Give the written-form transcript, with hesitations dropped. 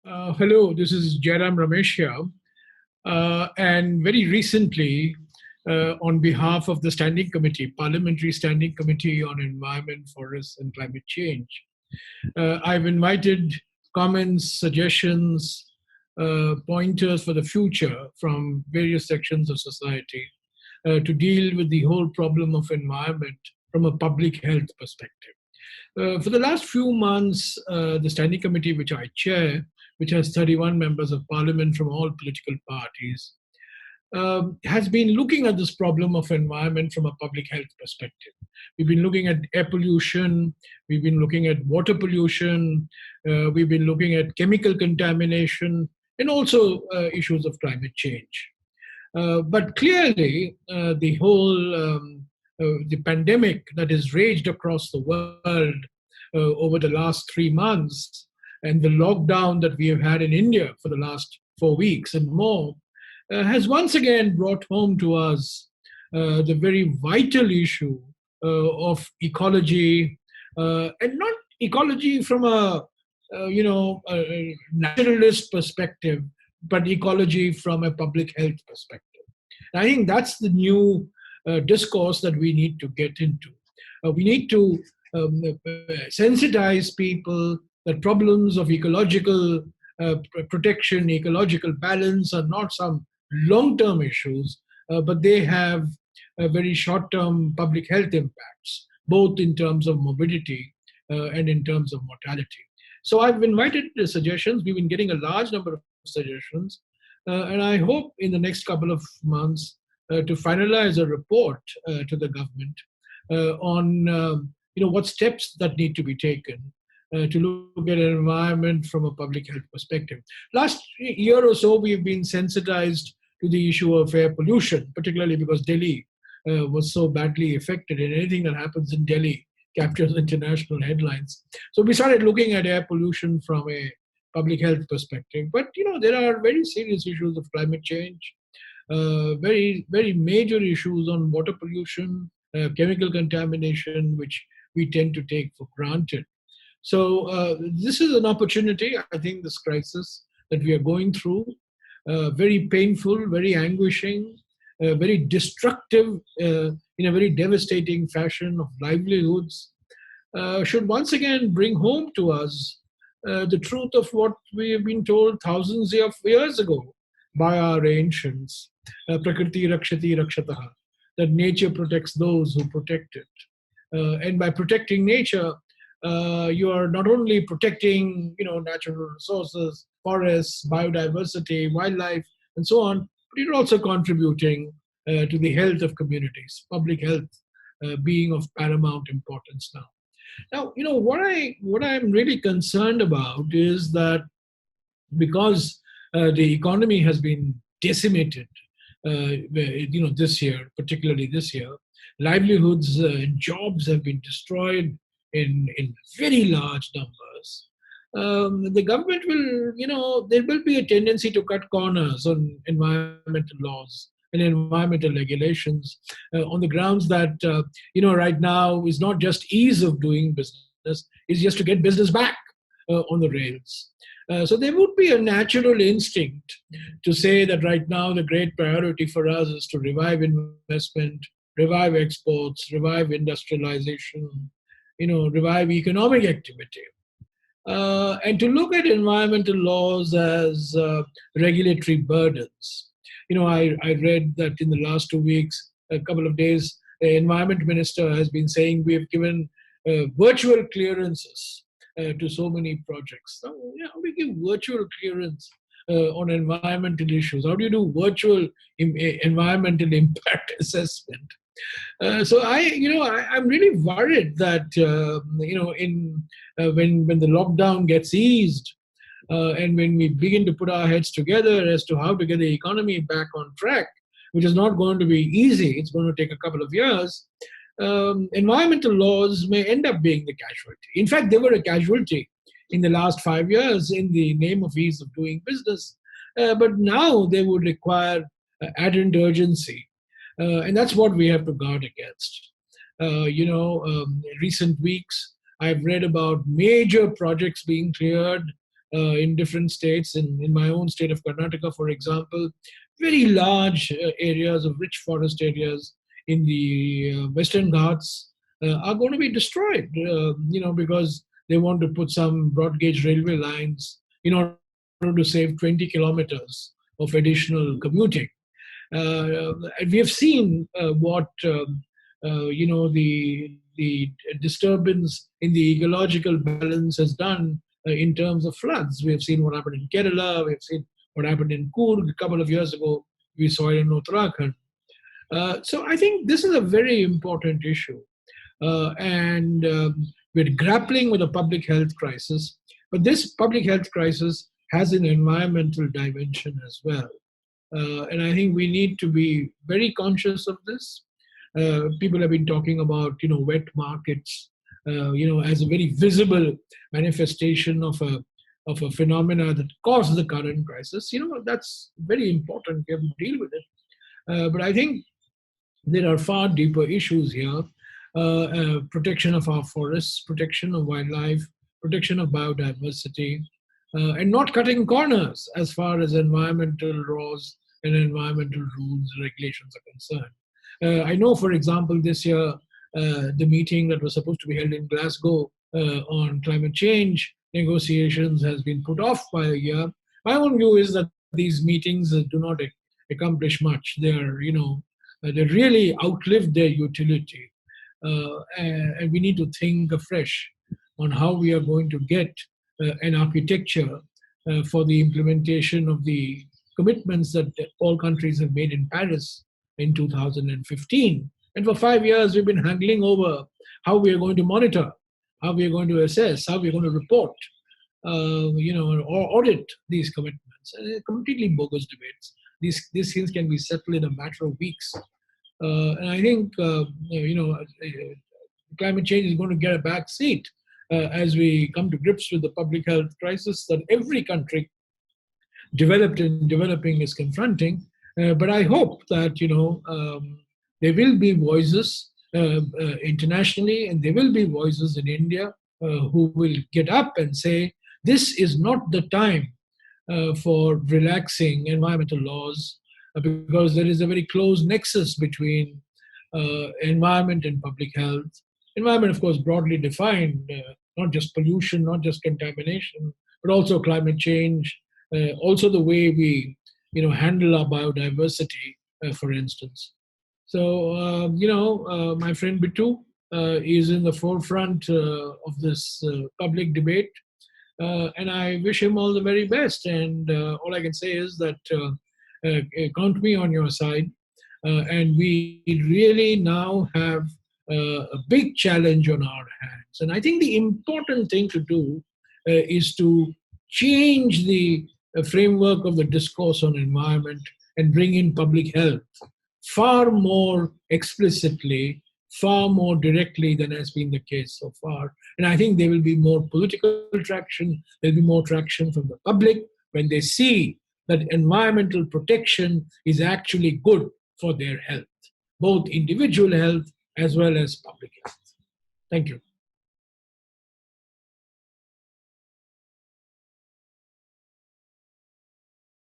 Hello, this is Jairam Ramesh here. And very recently, on behalf of the Standing Committee, Parliamentary Standing Committee on Environment, Forests and Climate Change, I've invited comments, suggestions, pointers for the future from various sections of society to deal with the whole problem of environment from a public health perspective. For the last few months, the Standing Committee, which I chair, which has 31 members of parliament from all political parties, has been looking at this problem of environment from a public health perspective. We've been looking at air pollution, we've been looking at water pollution, we've been looking at chemical contamination, and also issues of climate change. But clearly, the pandemic that has raged across the world over the last 3 months, and the lockdown that we have had in India for the last 4 weeks and more, has once again brought home to us the very vital issue of ecology, and not ecology from a naturalist perspective, but ecology from a public health perspective. I think that's the new discourse that we need to get into. We need to sensitize people that problems of ecological protection, ecological balance are not some long-term issues, but they have very short-term public health impacts, both in terms of morbidity and in terms of mortality. So I've invited the suggestions. We've been getting a large number of suggestions, and I hope in the next couple of months to finalize a report to the government on what steps that need to be taken to look at an environment from a public health perspective. Last year or so, we've been sensitized to the issue of air pollution, particularly because Delhi was so badly affected, and anything that happens in Delhi captures international headlines. So we started looking at air pollution from a public health perspective. But there are very serious issues of climate change, very, very major issues on water pollution, chemical contamination, which we tend to take for granted. So this is an opportunity. I think this crisis that we are going through, very painful, very anguishing, very destructive, in a very devastating fashion of livelihoods, should once again bring home to us the truth of what we have been told thousands of years ago by our ancients, Prakriti Rakshati Rakshataha, that nature protects those who protect it. And by protecting nature, you are not only protecting, natural resources, forests, biodiversity, wildlife, and so on, but you're also contributing to the health of communities, public health being of paramount importance now. Now, what I'm really concerned about is that because the economy has been decimated, this year, particularly this year, livelihoods and jobs have been destroyed in very large numbers. The government will, there will be a tendency to cut corners on environmental laws and environmental regulations on the grounds that, right now is not just ease of doing business, it's just to get business back on the rails. So there would be a natural instinct to say that right now the great priority for us is to revive investment, revive exports, revive industrialization, revive economic activity. And to look at environmental laws as regulatory burdens. I read that in the last 2 weeks, a couple of days, the environment minister has been saying we have given virtual clearances to so many projects. Now, how do you give virtual clearance on environmental issues? How do you do virtual environmental impact assessment? So I'm really worried that when the lockdown gets eased, and when we begin to put our heads together as to how to get the economy back on track, which is not going to be easy, it's going to take a couple of years, environmental laws may end up being the casualty. In fact, they were a casualty in the last 5 years in the name of ease of doing business. But now they would require added urgency. And that's what we have to guard against. Recent weeks, I've read about major projects being cleared in different states. In my own state of Karnataka, for example, very large areas of rich forest areas in the Western Ghats are going to be destroyed, because they want to put some broad gauge railway lines in order to save 20 kilometers of additional commuting. We have seen what the disturbance in the ecological balance has done in terms of floods. We have seen what happened in Kerala. We have seen what happened in Coorg a couple of years ago. We saw it in Uttarakhand. So I think this is a very important issue, and we're grappling with a public health crisis. But this public health crisis has an environmental dimension as well. And I think we need to be very conscious of this. People have been talking about, wet markets, as a very visible manifestation of a phenomena that caused the current crisis. That's very important. We have to deal with it. But I think there are far deeper issues here. Protection of our forests, protection of wildlife, protection of biodiversity, and not cutting corners as far as environmental laws and environmental rules and regulations are concerned. I know, for example, this year, the meeting that was supposed to be held in Glasgow on climate change negotiations has been put off by a year. My own view is that these meetings do not accomplish much. They really outlived their utility. And we need to think afresh on how we are going to get an architecture for the implementation of the commitments that all countries have made in Paris in 2015. And for 5 years, we've been haggling over how we are going to monitor, how we are going to assess, how we are going to report, or audit these commitments. And they're completely bogus debates. These things can be settled in a matter of weeks. And I think, climate change is going to get a back seat as we come to grips with the public health crisis that every country developed and developing is confronting. But I hope that, there will be voices internationally, and there will be voices in India who will get up and say, this is not the time for relaxing environmental laws, because there is a very close nexus between environment and public health. Environment, of course, broadly defined, not just pollution, not just contamination, but also climate change, also the way we, handle our biodiversity, for instance. So, my friend Bittu is in the forefront of this public debate, and I wish him all the very best. And all I can say is that count me on your side. And we really now have a big challenge on our hands. And I think the important thing to do is to change the framework of the discourse on environment and bring in public health far more explicitly, far more directly than has been the case so far. And I think there will be more political traction, there'll be more traction from the public when they see that environmental protection is actually good for their health, both individual health as well as public health. Thank you.